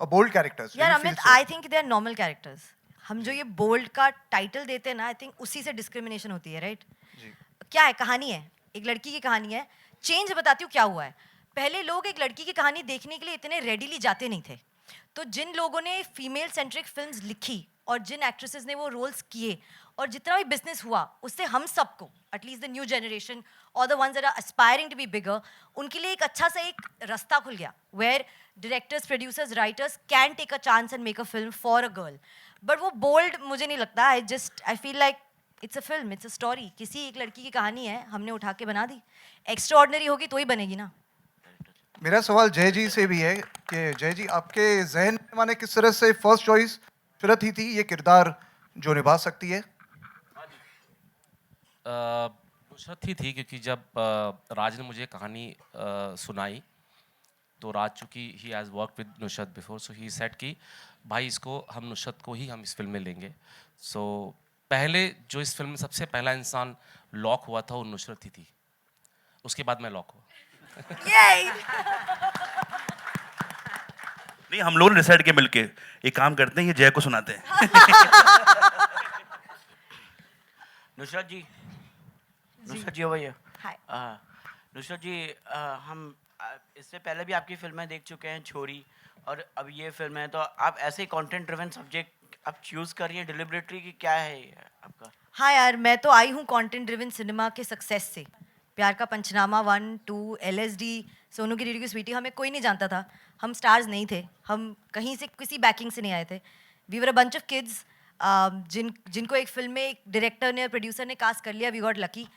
bold characters. यार Amit, I think they are normal characters. हम जो ये बोल्ड का टाइटल देते हैं ना, आई थिंक उसी से डिस्क्रिमिनेशन होती है, राइट? क्या है, कहानी है, एक लड़की की कहानी है. चेंज बताती हूँ क्या हुआ है. पहले लोग एक लड़की की कहानी देखने के लिए इतने रेडीली जाते नहीं थे. तो जिन लोगों ने फीमेल सेंट्रिक फिल्म्स लिखी और जिन एक्ट्रेसेस ने वो रोल्स किए और जितना भी बिजनेस हुआ, उससे हम सबको, एटलीस्ट द न्यू जनरेशन और the ones that are aspiring to be bigger, उनके लिए एक अच्छा सा एक रास्ता खुल गया where directors, producers, writers can take a chance and make a film for a girl. But वो बोल्ड मुझे नहीं लगता. I feel like it's a film, it's a story. किसी एक लड़की की कहानी है, हमने उठा के बना दी. एक्स्ट्रा ऑर्डिनरी होगी तो ही बनेगी ना. मेरा सवाल जय जी से भी है कि जय जी, आपके जहन में माने किस तरह से फर्स्ट चॉइस नुसरत ही थी ये किरदार जो निभा सकती है? नुसरत ही थी क्योंकि जब राज ने मुझे कहानी सुनाई तो राज चूँकि he has work with Nusrat before, so he said कि भाई इसको हम नुसरत को ही हम इस फिल्म में लेंगे. सो पहले जो इस फिल्म में सबसे पहला इंसान लॉक हुआ था वो नुसरत ही थी. उसके बाद मैं लॉक हुआ. नहीं, हम लोग ने डिसाइड किया मिलके एक काम करते हैं, ये जय को सुनाते हैं. नुसरत जी. नुसरत जी, भैया. हाय. नुसरत जी, हम इससे पहले भी आपकी फिल्में देख चुके हैं, छोरी, और अब ये फिल्म है, तो आप ऐसे कंटेंट ड्रिवन सब्जेक्ट आप चूज कर रही हैं डिलिबरेटली की क्या है ये आपका? हाँ यार, मैं तो आई हूँ कंटेंट ड्रिवन सिनेमा के सक्सेस से. प्यार का पंचनामा 1, 2, LSD, सोनू की रीडी की स्वीटी, हमें कोई नहीं जानता था. हम स्टार्स नहीं थे, हम कहीं से किसी बैकिंग से नहीं आए थे. We were a bunch of kids जिनको एक फिल्म में एक डायरेक्टर ने और प्रोड्यूसर ने कास्ट कर लिया. We got lucky.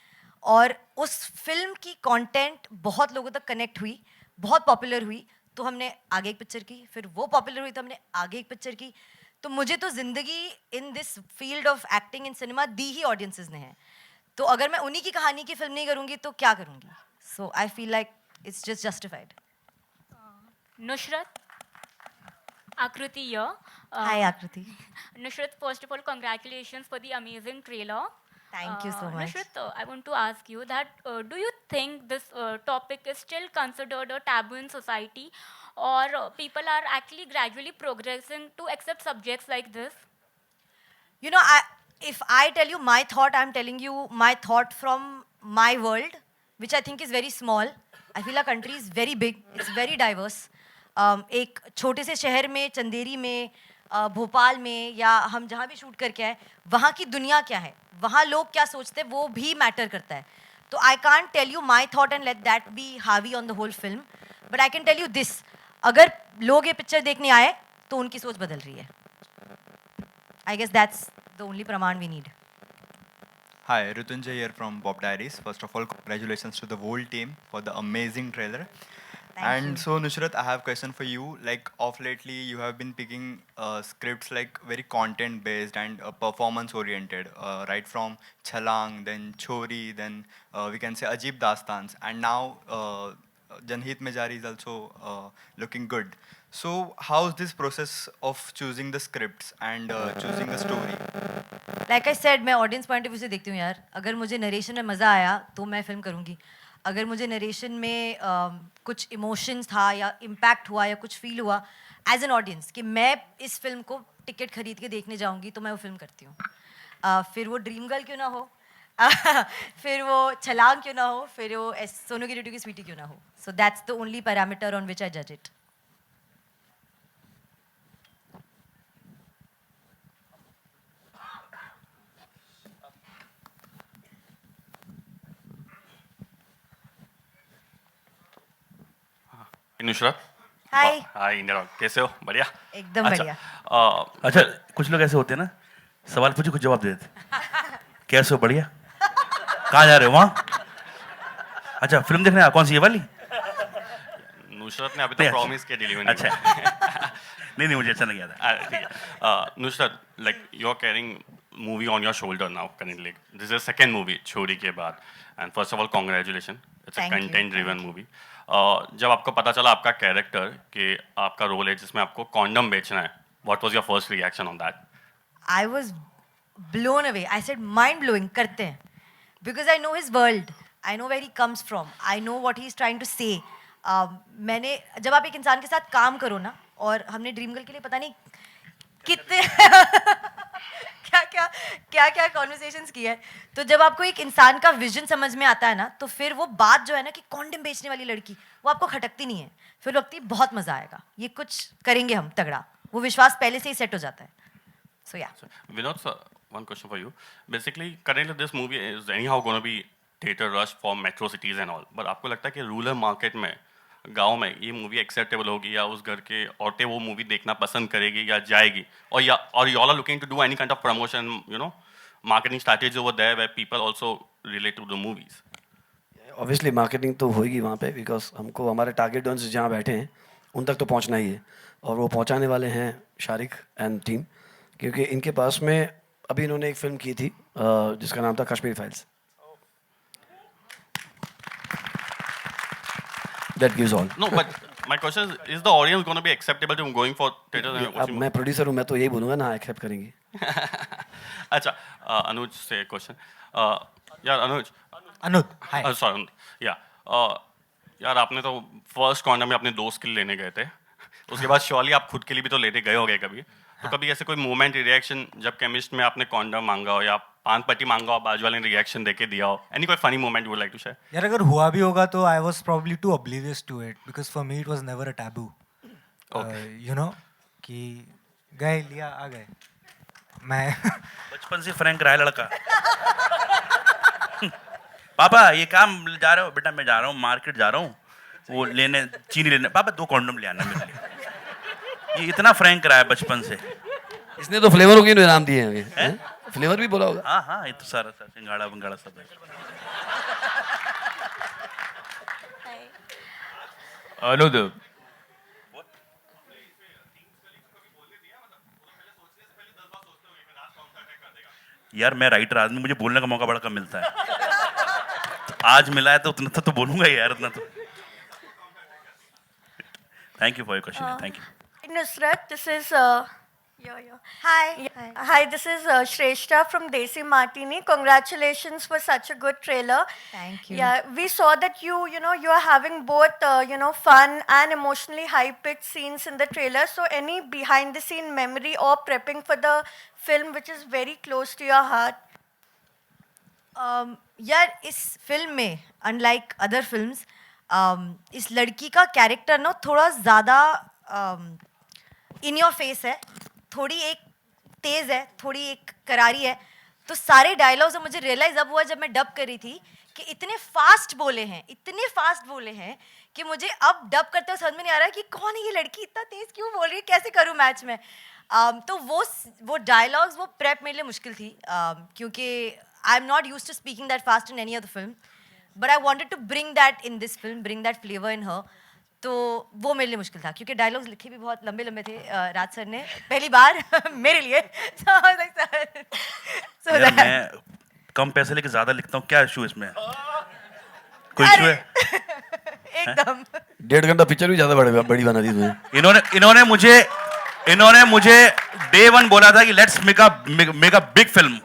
और उस फिल्म की कंटेंट बहुत लोगों तक कनेक्ट हुई, बहुत पॉपुलर हुई, तो हमने आगे एक पिक्चर की. फिर वो पॉपुलर हुई तो हमने आगे एक पिक्चर की. तो मुझे तो ज़िंदगी in this field of acting in cinema the he audiences ने है. तो अगर मैं उन्हीं की कहानी की फिल्म नहीं करूँगी तो क्या करूँगी? So I feel like it's just justified. Nushrat, Akriti here. Hi Akriti. Nushrat, first of all, congratulations for the amazing trailer. Thank you so much. Nushrat, I want to ask you that do you think this topic is still considered a taboo in society, or people are actually gradually progressing to accept subjects like this? You know, if I tell you my thought, I'm telling you my thought from my world, which I think is very small. I feel our country is very big. It's very diverse. एक छोटे से शहर में, चंदेरी में, भोपाल में, या हम जहाँ भी शूट करके आए, वहाँ की दुनिया क्या है, वहाँ लोग क्या सोचते हैं, वो भी मैटर करता है. तो I can't tell you my thought and let that be हावी on the whole film, but I can tell you this: अगर लोग ये पिक्चर देखने आए तो उनकी सोच बदल रही है. I guess that's the only praman we need. Hi, Rutunjay here from Bob Diaries. First of all, congratulations to the whole team for the amazing trailer. Thank you. So Nusrat, I have a question for you. Like of lately, you have been picking scripts like very content based and performance oriented, right from Chhalang, then Chori, then we can say Ajeeb Dastans, and now Janhit Mein Jari is also looking good. So how's this process of choosing the scripts and choosing the story? Like I said, मैं audience point of view से देखती हूँ यार. अगर मुझे narration में मज़ा आया तो मैं फिल्म करूँगी. अगर मुझे नरेशन में कुछ इमोशंस था या इम्पैक्ट हुआ या कुछ फील हुआ एज एन ऑडियंस कि मैं इस फिल्म को टिकट खरीद के देखने जाऊँगी, तो मैं वो फिल्म करती हूँ. फिर वो ड्रीम गर्ल क्यों ना हो, फिर वो छलांग क्यों ना हो, फिर वो सोनू की रीडी की स्वीटी क्यों ना हो. So that's the only parameter on which I जज it. Nushrat hi hi India कैसे हो बढ़िया एकदम अच्छा, बढ़िया अच्छा कुछ लोग ऐसे होते हैं ना, सवाल पूछे कुछ जवाब दे देते। कैसे हो? बढ़िया। कहाँ जा रहे हो? वहाँ? अच्छा फिल्म देखने कौन सी ये वाली? नुसरत ने अभी नहीं, तक प्रॉमिस किया डिलीवरी अच्छा नहीं मुझे अच्छा नहीं याद है। ठीक है Nusrat like you are carrying movie on your shoulder now currently this is second movie Chhorii के बाद and first of all congratulation it's a Thank you, content driven movie जब आपको पता चला आपका कैरेक्टर कि आपका रोल है जिसमें आपको कॉन्डम बेचना है what was your first reaction on that I was blown away. I said, mind blowing, करते हैं. Because I know his world. I know where he comes from. I know what he's trying to say. मैंने जब आप एक इंसान के साथ काम करो ना, और हमने ड्रीम गर्ल के लिए पता नहीं कितने क्या कॉन्वर्सेशंस की है, तो जब आपको एक इंसान का विजन समझ में आता है ना, तो फिर वो बात जो है ना कि कॉन्डम बेचने वाली लड़की, वो आपको खटकती नहीं है. फिर लगती है बहुत मजा आएगा, ये कुछ करेंगे हम तगड़ा. वो विश्वास पहले से ही सेट हो जाता है. So yeah. Vinod sir, one question for you. Basically, currently this movie is anyhow going to be theater rush for metro cities and all. But आपको लगता है कि रूरल मार्केट में, गांव में ये मूवी एक्सेप्टेबल होगी या उस घर के औरतें वो मूवी देखना पसंद करेगी या जाएगी? और you all are looking to do any kind of promotion, you know, marketing strategy over there where people also relate to the movies. Obviously marketing तो होगी वहाँ पे, बिकॉज हमको हमारे टारगेट ऑडियंस जहाँ बैठे हैं उन तक तो पहुँचना ही है, और वो पहुँचाने वाले हैं शारिक एंड टीम, क्योंकि इनके पास में अभी इन्होंने एक फिल्म की थी जिसका नाम था Kashmir files. That gives all. No, but my question is the audience going to be acceptable to going for theater and अब watching मैं प्रोड्यूसर हूँ, मैं तो यही बोलूँगा ना, एक्सेप्ट करेंगे. अच्छा अनुज से क्वेश्चन यार अनुज हाय सॉरी या यार आपने तो फर्स्ट कॉर्नर में अपने दोस्त के लिए लेने गए थे, उसके बाद श्योरली आप खुद के लिए भी तो लेने गए होगे कभी, तो कभी ऐसे कोई मोमेंट रिएक्शन जब केमिस्ट में आपने कॉन्डम मांगा हो या पान पट्टी मांगा हो, बाजू वाले ने रिएक्शन देके दिया हो, एनी कोई funny moment you would like to share? यार अगर हुआ भी होगा तो I was probably too oblivious to it because for me it was never a taboo. You know कि गए लिया आ गए. मैं बचपन से फ्रैंक रहा है लड़का. पापा ये काम जा रहे हो? बेटा मैं जा रहा हूँ मार्केट जा रहा हूँ, वो लेने चीनी लेने. पापा 2 कॉन्डम ले आना मेरे लिए. ये इतना फ्रैंक रहा है बचपन से. इसने तो फ्लेवरों के नाम दिए हैं, फ्लेवर भी बोला होगा. हाँ ये तो सारा सिंगाड़ा बंगाड़ा सब है. अनुज यार मैं राइटर आदमी, मुझे बोलने का मौका बड़ा कम मिलता है. तो आज मिला है तो उतना तो बोलूंगा ही यार, उतना तो. Thank you for your question. Thank you. Nusrat, this is Hi. Hi, this is Shrestha from Desi Martini. Congratulations for such a good trailer. Thank you. Yeah, we saw that you are having both fun and emotionally high-pitched scenes in the trailer. So any behind-the-scene memory or prepping for the film which is very close to your heart? यार इस film में unlike other films इस लड़की का character ना थोड़ा ज़्यादा in your face है, थोड़ी एक तेज़ है, थोड़ी एक करारी है. तो सारे डायलॉग्स मुझे रियलाइज अब हुआ जब मैं डब कर रही थी कि इतने फास्ट बोले हैं कि मुझे अब डब करते हुए समझ में नहीं आ रहा कि कौन है ये लड़की, इतना तेज़ क्यों बोल रही है, कैसे करूँ मैच में. तो वो डायलॉग्स वो प्रेप मेरे लिए मुश्किल थी, क्योंकि I am not used to speaking that fast in any other film, but I wanted to bring that in this film, bring that flavour in her. तो वो मेरे लिए मुश्किल था क्योंकि डायलॉग्स लिखे भी बहुत लंबे लंबे थे राज सर ने पहली बार मेरे लिए. यार मैं कम पैसे लेके ज्यादा लिखता हूँ, क्या इशू इसमें? कोई इशू है? एकदम 1.5 घंटा पिक्चर भी ज्यादा बड़ी बना दी तुमने. इन्होंने मुझे डे 1 बोला था कि let's make a big film,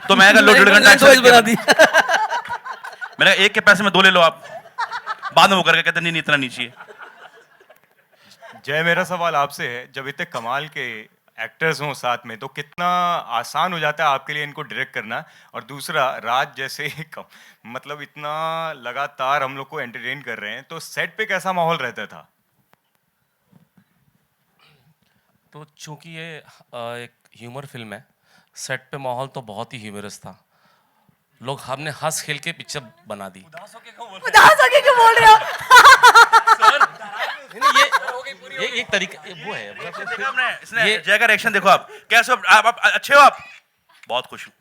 तो मैं लो 1.5 घंटा बना दी. मैंने एक के पैसे में 2 ले लो आप. बाद में वो करके कहते नहीं इतना नहीं चाहिए. जय मेरा सवाल आपसे है, जब इतने कमाल के एक्टर्स हों साथ में तो कितना आसान हो जाता है आपके लिए इनको डायरेक्ट करना, और दूसरा राज जैसे मतलब इतना लगातार हम लोग को एंटरटेन कर रहे हैं, तो सेट पे कैसा माहौल रहता था? तो चूंकि ये एक ह्यूमर फिल्म है, सेट पे माहौल तो बहुत ही ह्यूमरस था. लोग हमने हंस खेल के पिक्चर बना दी। उदास होके क्यों बोल रहे हो? ये एक तरीका वो है। देखा आपने, इसने जय का रिएक्शन देखो आप कैसे हो, आप अच्छे हो, आप बहुत खुश हूँ।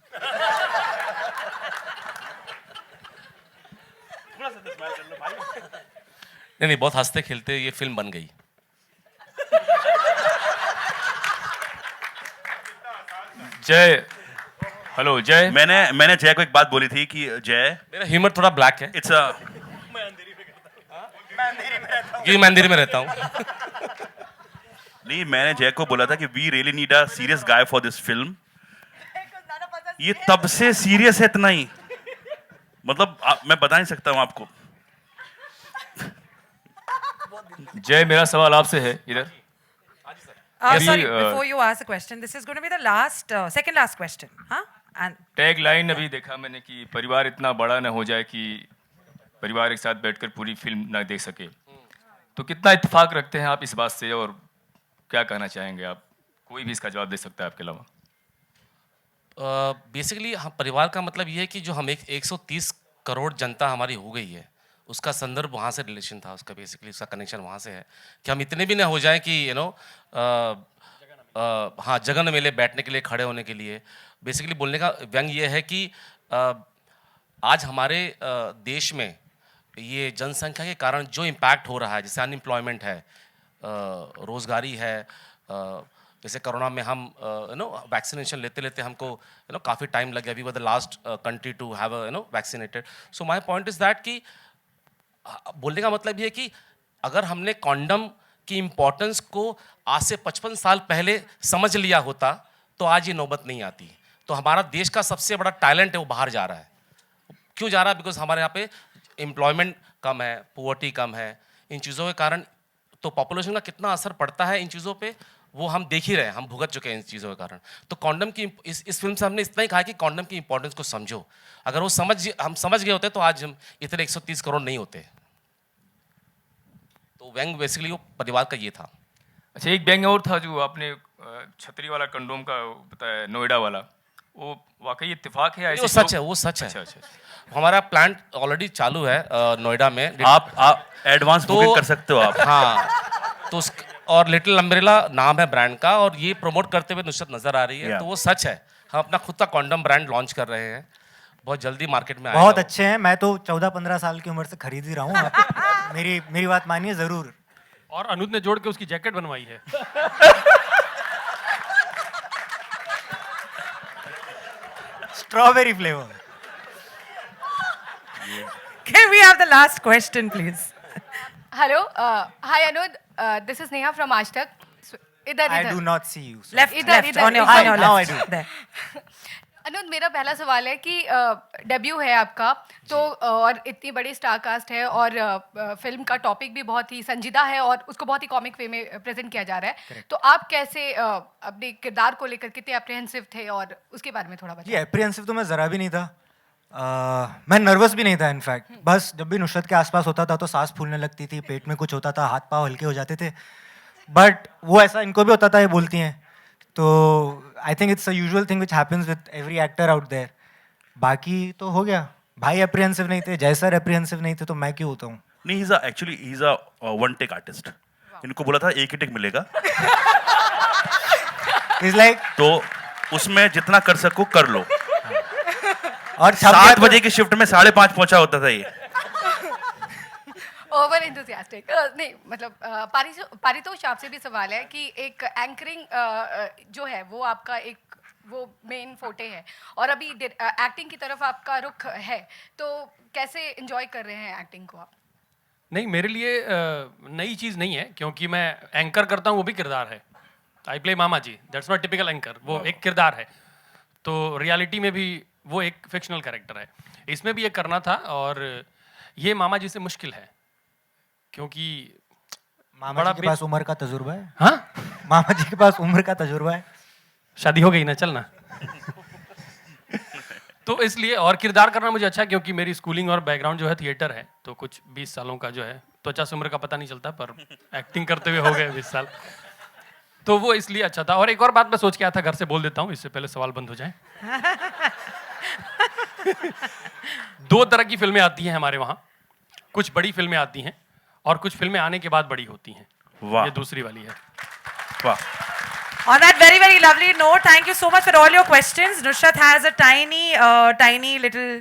नहीं बहुत हंसते खेलते ये फिल्म बन गई। जय, हेलो जय। मैंने जय को एक बात बोली थी कि जय, मेरा ह्यूमर थोड़ा ब्लैक है। इट्स अ क्योंकि मैं अंधेरी में रहता हूँ। नहीं, मैंने जय को बोला था कि we really need a serious guy for this film. ये तब से सीरियस है इतना ही, मतलब मैं बता नहीं सकता हूँ आपको। जय, मेरा सवाल आपसे है इधर। Sorry, before you ask the question, this is going to be the last, second last question, huh? And tag line अभी देखा मैंने कि परिवार इतना बड़ा ना हो जाए कि परिवार एक साथ बैठकर पूरी फिल्म ना देख सके। तो कितना इत्तेफाक रखते हैं आप इस बात से, और क्या कहना चाहेंगे आप? कोई भी इसका जवाब दे सकता है आपके अलावा। बेसिकली हम परिवार का मतलब ये है कि जो हम 130 करोड़ जनता हमारी हो गई है, उसका संदर्भ वहाँ से रिलेशन था, उसका बेसिकली उसका कनेक्शन वहाँ से है कि हम इतने भी ना हो जाएं कि हाँ जगह न मिले बैठने के लिए, खड़े होने के लिए। बेसिकली बोलने का व्यंग ये है कि आज हमारे देश में ये जनसंख्या के कारण जो इम्पैक्ट हो रहा है, जैसे अनएम्प्लॉयमेंट है, रोजगारी है, जैसे कोरोना में हम वैक्सीनेशन लेते लेते हमको काफ़ी टाइम लग गया। We were the last country to have vaccinated. So my point is that कि बोलने का मतलब ये है कि अगर हमने कॉन्डम की इम्पोर्टेंस को आज से 55 साल पहले समझ लिया होता तो आज ये नौबत नहीं आती। तो हमारा देश का सबसे बड़ा टैलेंट है वो बाहर जा रहा है। क्यों जा रहा है? बिकॉज हमारे यहाँ पे एम्प्लॉयमेंट कम है, पुअर्टी कम है, इन चीज़ों के कारण तो पॉपुलेशन का कितना असर पड़ता है इन चीज़ों पे वो हम देख ही रहे हैं, हम भुगत चुके हैं इन चीज़ों के कारण। तो कॉन्डम की इस फिल्म से हमने इतना ही कहा कि कॉन्डम की इंपॉर्टेंस को समझो। अगर वो हम समझ गए होते तो आज हम इतने 130 करोड़ नहीं होते। तो व्यंग बेसिकली वो परिवार का ये था। अच्छा, एक व्यंग और था जो आपने छतरी वाला कंडोम का बताया, नोएडा वाला, वो वाकई इत्तेफाक है? वो सच है, वो सच है। अच्छा। हमारा प्लांट ऑलरेडी चालू है नोएडा में। आप एडवांस बुकिंग कर सकते हो आप। हाँ, तो और लिटिल अम्ब्रेला नाम है ब्रांड का, और ये प्रमोट करते हुए नुसरत नजर आ रही है। तो वो सच है, हम अपना खुद का कॉन्डम ब्रांड लॉन्च कर रहे हैं, बहुत जल्दी मार्केट में आएगा। बहुत अच्छे हैं, मैं तो 14-15 साल की उम्र से खरीद ही रहा हूँ। मेरी बात मानिए जरूर। और अनुज ने जोड़ के उसकी जैकेट बनवाई है। Strawberry flavour. Can we have the last question, please? Hello, hi Anuj. This is Neha from Aaj Tak. इधर I do not see you. Left, इधर left, on your left. Now I do. There. अनुज, मेरा पहला सवाल है कि debut है आपका, तो और इतनी बड़ी स्टार कास्ट है, और फिल्म का टॉपिक भी बहुत ही संजीदा है और उसको बहुत ही कॉमिक वे में प्रेजेंट किया जा रहा है। Correct. तो आप कैसे अपने किरदार को लेकर कितने अप्रीहेंसिव थे, और उसके बारे में थोड़ा जी, बताइए। एप्रीहेंसिव तो मैं ज़रा भी नहीं था। मैं नर्वस भी नहीं था इनफैक्ट। बस जब भी नुसरत के आसपास होता था तो सांस फूलने लगती थी, पेट में कुछ होता था, हाथ पाँव हल्के हो जाते थे। बट वो ऐसा इनको भी होता था, ये बोलती हैं। तो I think it's a usual thing which happens with every actor out there. बाकी तो हो गया। भाई एप्रीहेंसिव नहीं थे, जय सर एप्रीहेंसिव नहीं थे, तो मैं क्यों होता हूँ? नहीं, actually he is a one take artist. इनको बोला था एक ही टेक मिलेगा। इज लाइक तो उसमें जितना कर सको कर लो। और 7 बजे की शिफ्ट में 5:30 पहुंचा होता था ये। ओवर एंथुसियास्टिक नहीं, मतलब पारितोष आपसे भी सवाल है कि एक एंकरिंग जो है वो आपका एक वो मेन फोटे है, और अभी एक्टिंग की तरफ आपका रुख है, तो कैसे एंजॉय कर रहे हैं एक्टिंग को आप? नहीं, मेरे लिए नई चीज़ नहीं है, क्योंकि मैं एंकर करता हूँ, वो भी किरदार है। I play mama ji, that's not typical anchor, वो एक किरदार है। तो रियलिटी में भी वो एक फिक्शनल कैरेक्टर है, इसमें भी ये करना था। और ये मामा जी से मुश्किल है, क्योंकि मामा जी के पास उम्र का तजुर्बा है। हाँ, मामा जी के पास उम्र का तजुर्बा है। शादी हो गई ना, चलना। तो इसलिए और किरदार करना मुझे अच्छा है, क्योंकि मेरी स्कूलिंग और बैकग्राउंड जो है थिएटर है, तो कुछ 20 सालों का जो है, त्वचा से उम्र का पता नहीं चलता, पर एक्टिंग करते हुए हो गए 20 साल, तो वो इसलिए अच्छा था। और एक और बात मैं सोच के आया था, घर से बोल देता हूँ इससे पहले सवाल बंद हो जाए। दो तरह की फिल्में आती हैं हमारे वहाँ, कुछ बड़ी फिल्में आती हैं और कुछ फिल्में आने के बाद बड़ी होती हैं। वाह। ये दूसरी वाली है। वाह। On that very, very lovely note, thank you so much for all your questions. Nusrat has a tiny little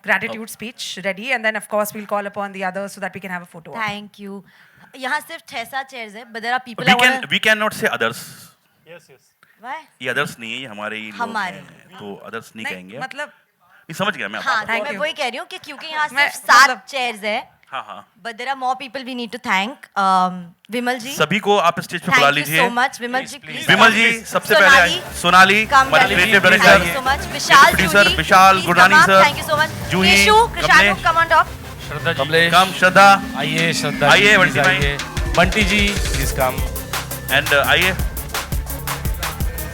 gratitude speech ready, and then of course we'll call upon the others so that we can have a photo. op. Thank you. यहाँ सिर्फ 6-7 chairs है, but there are people I wanna... We cannot say others. Yes, yes. Why? ये others नहीं है, ये हमारे ही लोग हमारे। हैं, तो others नहीं कहेंगे। मतलब नहीं समझ गया मैं हाँ, आपको। तो मैं वही कह रही हूँ कि क्योंकि यहाँ मैं- सिर्फ 7 chairs है, हाँ हाँ। but there are more people we need to thank. विमल जी, सभी को आप स्टेज पे बुला thank you लीजिए। so much. Vimal ji, please. विमल जी सबसे पहले आए। सोनाली, Come हमारे down. creative Thank director, you so much. Vishal, producer, Juhi, Vishal, please Gurnani come up. sir, Thank you so much. Juhi, Krishu, Krishanu, Kamlesh. come on top. Shraddha ji, Kamlesh, कम श्रद्धा, आइए श्रद्धा आइए, जी, Bunty please भाई। आइए। बंटी जी please come. And आइए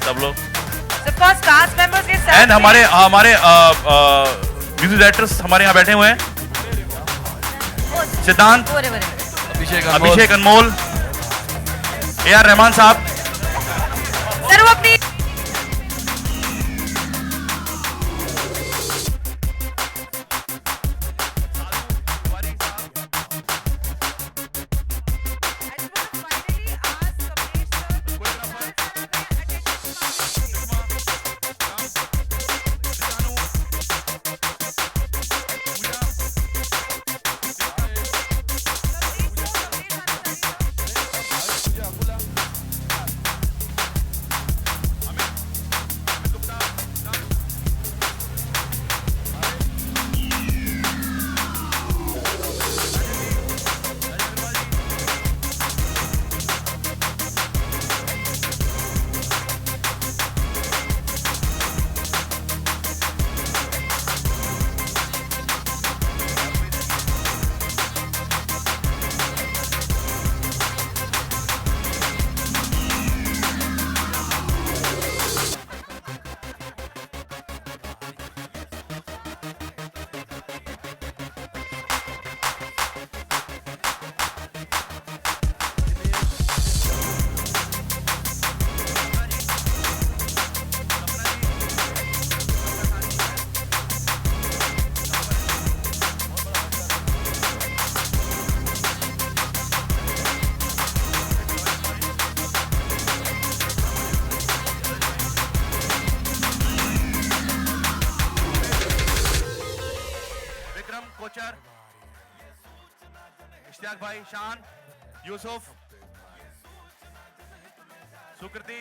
सब लोग। So of course cast members के साथ and हमारे म्यूजिक डायरेक्टर्स हमारे यहाँ बैठे हुए हैं। सिद्धांत, अभिषेक अनमोल, AR रहमान साहब। सर वो अपनी विक्रम कोचर, इश्तियाक भाई, शान, यूसुफ, सुकृति,